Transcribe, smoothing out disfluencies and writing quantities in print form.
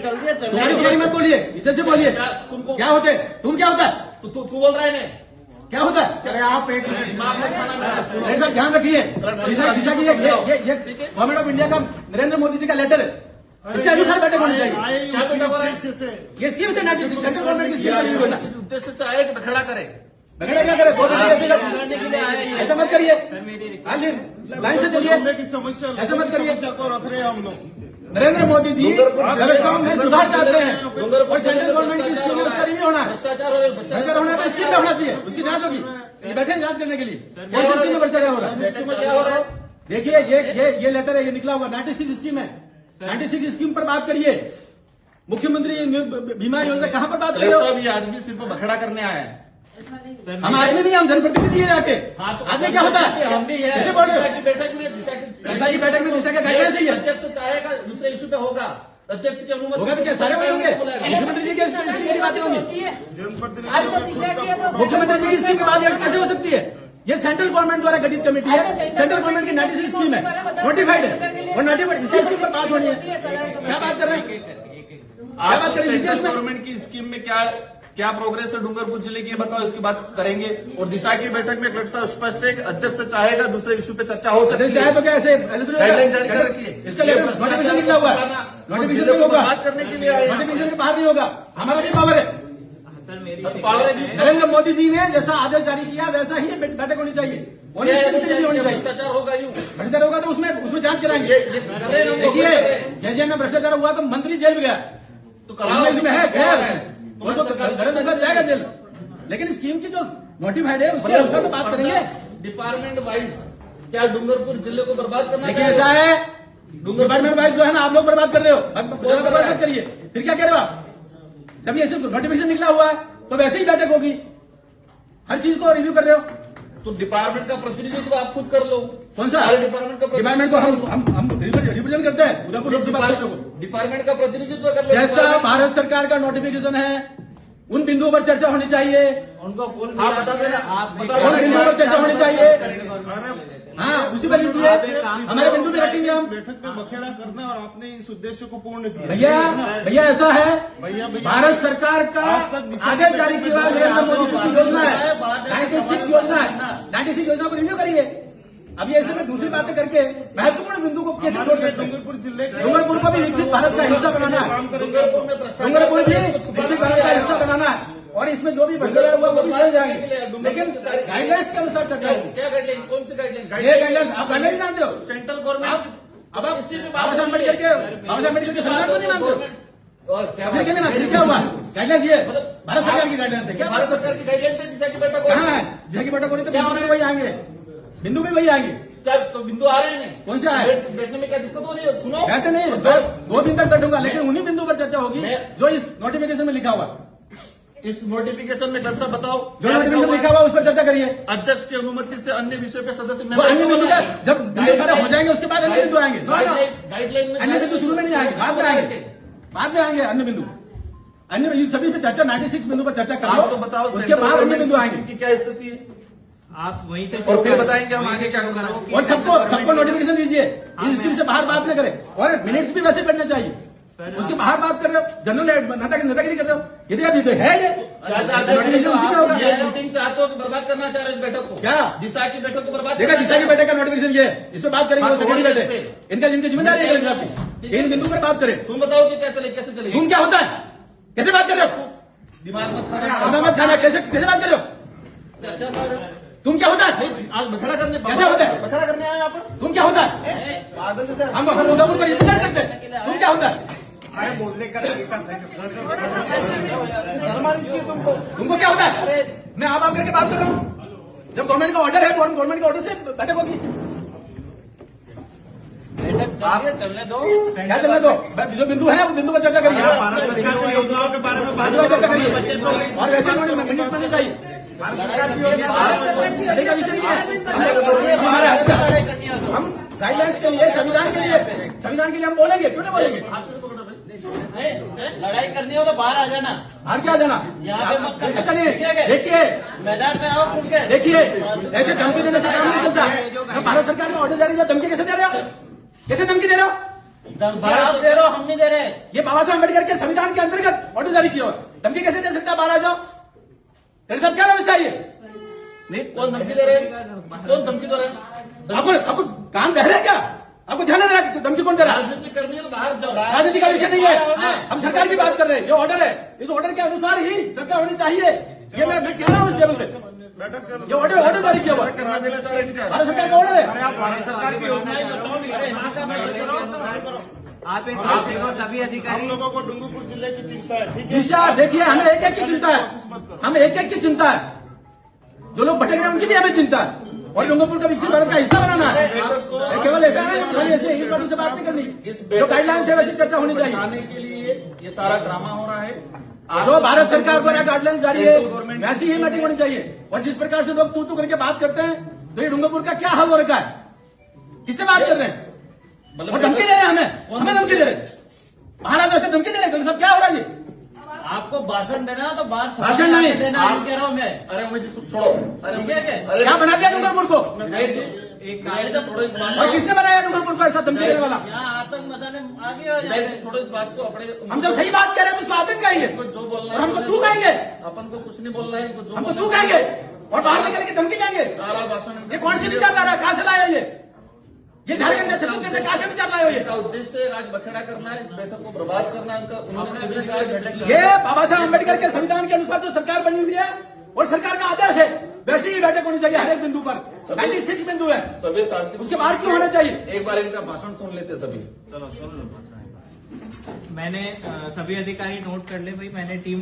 तुम्हारी मत बोलिए, इज्जत से बोलिए। क्या होते तुम, क्या होता है तू बोल रहा है ना, क्या होता है? अरे आप एक साहब ध्यान रखिए, दिशा की ये गवर्नमेंट ऑफ इंडिया का नरेंद्र मोदी जी का लेटर है, इसके अनुसार बैठक होनी चाहिए। ये स्कीम से सेंट्रल गवर्नमेंट की स्कीम इस उद्देश्य से आए कि बखेड़ा करे। बगड़ा क्या करे? ऐसा मत करिए, लाइन से चलिए, की समस्या ऐसा मत करिए। को रख रहे हैं हम लोग। नरेंद्र मोदी जी व्यवस्थाओं में सुधार चाहते हैं और सेंट्रल गवर्नमेंट की स्कीम में उसका रिव्यू होना है, भ्रष्टाचार होना है तो स्कीम में होना चाहिए, उसकी जांच होगी। ये बैठे हैं जांच करने के लिए, कौन सी स्कीम में भ्रष्टाचार हो रहा है? देखिए ये लेटर है, ये निकला हुआ 96 स्कीम है, 96 स्कीम पर बात करिए। मुख्यमंत्री बीमा योजना कहाँ पर बात करिए? सब ये आदमी सिर्फ बखेड़ा करने आया है। हम आदमी नहीं, हम जनप्रतिनिधि है जाके। आदमी क्या होता है? कैसे बोल रहे हो? दिशा की बैठक में दिशा के गाइडलाइंस ही है। अध्यक्ष चाहेगा दूसरे इशू पे होगा, अध्यक्ष की अनुमति होगा तो क्या सारे वही होंगे? मुख्यमंत्री जी की स्कीम की बातें होंगी, मुख्यमंत्री जी की स्कीम की बात कैसे हो सकती है? ये सेंट्रल गवर्नमेंट द्वारा गठित कमेटी है, सेंट्रल गवर्नमेंट की 96 स्कीम है, नोटिफाइड है, और नोटिफाइड इसी स्कीम पर बात होनी है। क्या बात कर रहे हैं? आप सेंट्रल गवर्नमेंट की स्कीम में क्या प्रोग्रेस है डूंगरपुर जिले की, बताओ, इसकी बात करेंगे। और दिशा की बैठक में कलेक्टर साहब स्पष्ट है कि अध्यक्ष चाहेगा दूसरे इशू पे चर्चा हो सकती है, तो क्या ऐसे गाइडलाइन जारी कर रखी है। इसका नोटिफिकेशन निकला हुआ है, नोटिफिकेशन नहीं होगा, बात करने के लिए आए, नोटिफिकेशन के बाहर नहीं होगा, हमारा भी पावर है। नरेंद्र मोदी जी ने जैसा आदेश जारी किया वैसा ही बैठक होनी चाहिए, होनी चाहिए। भ्रष्टाचार होगा यूं, भ्रष्टाचार होगा तो उसमें जांच कराएंगे। देखिए जैसे में भ्रष्टाचार हुआ तो मंत्री जेल में गया, तो में है गया वो तो गलत जाएगा जेल, लेकिन स्कीम की जो नोटिफाइड है उसके अनुसार तो बात करेंगे। डिपार्टमेंट वाइज क्या डूंगरपुर जिले को बर्बाद करना? देखिए ऐसा है, डिपार्टमेंट वाइज जो है ना आप लोग बर्बाद कर रहे हो, बर्बाद मत करिए। फिर क्या कह रहे हो आप? जब ये नोटिफिकेशन निकला हुआ है तो वैसे ही बैठक होगी, हर चीज को रिव्यू कर रहे हो। तो डिपार्टमेंट का प्रतिनिधित्व आप खुद कर लो। कौन सा डिपार्टमेंट को हम रिप्रेजेंट करते हैं उदयपुर लोकसभा क्षेत्र को। डिपार्टमेंट का प्रतिनिधित्व कर लो। जैसा भारत सरकार का नोटिफिकेशन है उन बिंदुओं पर चर्चा होनी चाहिए, उनको आप बता देना, उन बिंदुओं पर चर्चा होनी चाहिए। हाँ उसी पर लीजिए, हमारे बिंदु भी रखेंगे हम। बैठक में बखेड़ा करना और आपने इस उद्देश्य को पूर्ण किया। भैया ऐसा है, भारत सरकार का आदेश जारी किया नरेंद्र मोदी जी की योजना है, 96 योजना है, 96 योजना को रिव्यू करिए। अभी ऐसे में दूसरी बातें करके महत्वपूर्ण बिंदु को कैसे छोड़ सकते हैं? डूंगरपुर जिले डूंगरपुर को भी विकसित भारत का हिस्सा बनाना है, डूंगरपुर भी विकसित भारत का हिस्सा बनाना है, और इसमें जो भी भ्रष्टाचार हुआ वो भी जाने जाएंगे, लेकिन गाइडलाइंस के अनुसार चर्चा होगी। क्या गाइडलाइन? कौन सी गाइडलाइन? ये गाइडलाइंस आप गाइडलाइन जानते हो? सेंट्रल गवर्नमेंट अब आप बाबा साहब अम्बेडकर के संविधान को नहीं मानते हो? और क्या फिर क्या हुआ? गाइडलाइंस ये भारत सरकार की गाइडलाइंस है। क्या भारत सरकार की गाइडलाइन पे दिशा की बैठक कहाँ है? दिशा की बैठक हो रही तो बिंदु भी वही आएंगे, बिंदु भी वही आएंगे। क्या तो बिंदु आ रहे हैं? कौन से आए? बैठने में क्या दिक्कत हो रही है? सुनो, बैठे नहीं, 2 दिन तक बैठूंगा, लेकिन उन्हीं बिंदु पर चर्चा होगी जो इस नोटिफिकेशन में लिखा हुआ। इस नोटिफिकेशन में सर बताओ जो नोटिफिकेशन लिखा हुआ उस पर चर्चा करिए। अध्यक्ष की अनुमति से अन्य विषयों पे सदस्य अन्य बिंदु जब बिंदु सारे हो जाएंगे उसके बाद अन्य बिंदु आएंगे। गाइडलाइन में अन्य बिंदु शुरू में नहीं आएंगे, बाद में आएंगे, बाद में आएंगे अन्य बिंदु। अन्य सभी पे चर्चा 96 बिंदु पर चर्चा कर लो, तो बताओ उसके बाद अन्य बिंदु आएंगे की क्या स्थिति है, आप वहीं से और फिर बताएंगे हम आगे क्या करना है। और सबको नोटिफिकेशन दीजिए, इस स्कीम से बाहर बात न करें, और मिनट्स भी वैसे करना चाहिए। उसके बाहर बात कर रहे हो, जनरल नेतागिरी कर रहे हो, ये तो है ये नोटिफिकेशन उसी में होगा। मीटिंग चाहते हो कि बर्बाद करना चाह रहे हो इस बैठक को? क्या दिशा की बैठक को बर्बाद? देखा दिशा की बैठक का नोटिफिकेशन ये, इस पर बात करेंगे, सेकेंडरी बैठक इनका जिनकी जिम्मेदारी है की इन बिंदु पर बात करें। तुम बताओ कि क्या चले, कैसे चलेगी? तुम क्या होता है, कैसे बात कर रहे हो? दिमाग मत खाना, कैसे बात कर रहे हो? तुम क्या होता है? आज बखेड़ा करने कैसे होता है? बखेड़ा करने आए यहाँ पर? तुम क्या होता है? हम उदयपुर पर इंतजार करते हैं, तुम क्या होता है? अरे बोलने का तरीका तुमको क्या होता है? मैं आप करके बात कर रहा हूँ, जब गवर्नमेंट का ऑर्डर है तो गवर्नमेंट के ऑर्डर से बैठक होगी। आप चलने दो, क्या चलने दो? जो बिंदु है उस बिंदु पर चर्चा करिए, भारत सरकार की योजनाओं के बारे में बात चर्चा करिए, और वैसे मिनट में चाहिए। भारत सरकार की योजना का विषय नहीं है, हमारा हम गाइडलाइंस के लिए, संविधान के लिए हम बोलेंगे, क्यों नहीं बोलेंगे? लड़ाई करनी हो तो बाहर आ जाना, बाहर क्या जाना? यहाँ पे मत करना। ऐसा नहीं, देखिए मैदान में आओ खुल के। देखिए ऐसे धमकी देने से काम नहीं चलता। भारत सरकार का ऑर्डर जारी किया, धमकी कैसे दे रहे हो? कैसे धमकी दे रहे हो? धमकी आप दे रहे हो, हम नहीं दे रहे। ये बाबा साहब अम्बेडकर के संविधान के अंतर्गत ऑर्डर जारी किया हुआ है। धमकी कैसे दे सकता है? बाहर आ जाओ। तेरे साथ क्या व्यवस्था है ये? नहीं, कौन धमकी दे रहे हैं? कौन धमकी दे रहे हैं? आपको कान बहरे है क्या? आपको ध्यान नहीं रहा धमकी कौन दे रहा है? राजनीति करनी है तो बाहर जाओ। राजनीति का विषय नहीं है, हम सरकार की बात कर रहे हैं। ये ऑर्डर है, इस ऑर्डर के अनुसार ही चर्चा होनी चाहिए। ये मैं कह रहा हूँ इस टेबल पे ये ऑर्डर जारी किया हुआ है। करना देना चाह रहे हैं क्या? भारत सरकार का ऑर्डर है। आप भारत सरकार की योजनाएं बताओ नहीं। आप एक बात देखो, सभी हम अधिकारी लोगों को डूंगरपुर जिले की चिंता है, ठीक है? दिशा देखिए, हमें एक एक की चिंता है, हमें एक एक की चिंता है। जो लोग भटक रहे हैं उनकी भी हमें चिंता है। और डूंगरपुर का विकसित भारत का हिस्सा बनाना है। केवल ऐसा नहीं खाली ऐसे ही पार्टी से बात नहीं करनी। जो गाइडलाइन है वैसी चर्चा होनी चाहिए। आने के लिए ये सारा ड्रामा हो रहा है। जो भारत सरकार द्वारा गाइडलाइन जारी है वैसी ही मीटिंग होनी चाहिए। और जिस प्रकार से लोग तू करके बात करते हैं, तो ये डूंगरपुर का क्या हाल हो रखा है? किससे बात कर रहे हैं? और धमकी दे रहे हैं हमें धमकी दे रहे हैं। महाराज ऐसे धमकी दे रहे हैं। सब क्या हो रहा है जी? आपको भाषण देना है तो बाहर भाषण नहीं। देना है, कह रहा हूँ मैं। अरे मुझे छोड़ो। ठीक है क्या? क्या बना दिया डूंगरपुर को? एक काले तो छोड़ो इस बात और किसने बनाया डूंगरपुर को ऐसा धमकी देने वाला? यहाँ आतंक मचाने आगे हो जाए। छोड़ो इस बात को। अपने हम जब सही बात कह रहे हैं तो उसको आतंक कहेंगे जो बोलना और हमको तू कहेंगे, अपन को कुछ नहीं बोलना है। इनको जो हमको तू कहेंगे और बाहर निकल के धमकी देंगे। सारा भाषण ये कौन सी विचारधारा है? कहां से लाया ये झारखंड छत्तीसगढ़ से कहां से विचार लाए हो ये? का उद्देश्य आज बखेड़ा करना है, इस बैठक को बर्बाद करना है। उन्होंने खुद ही कहा बैठक ये बाबा साहब अम्बेडकर के संविधान के अनुसार जो सरकार बनी हुई है और सरकार का आदेश है, वैसी ही बैठक होनी चाहिए हर एक बिंदु पर। 96 बिंदु है, सभी शांति। उसके बाहर क्यों होना चाहिए? एक बार इनका भाषण सुन लेते सभी। मैंने सभी अधिकारी नोट कर ले भाई। मैंने टीम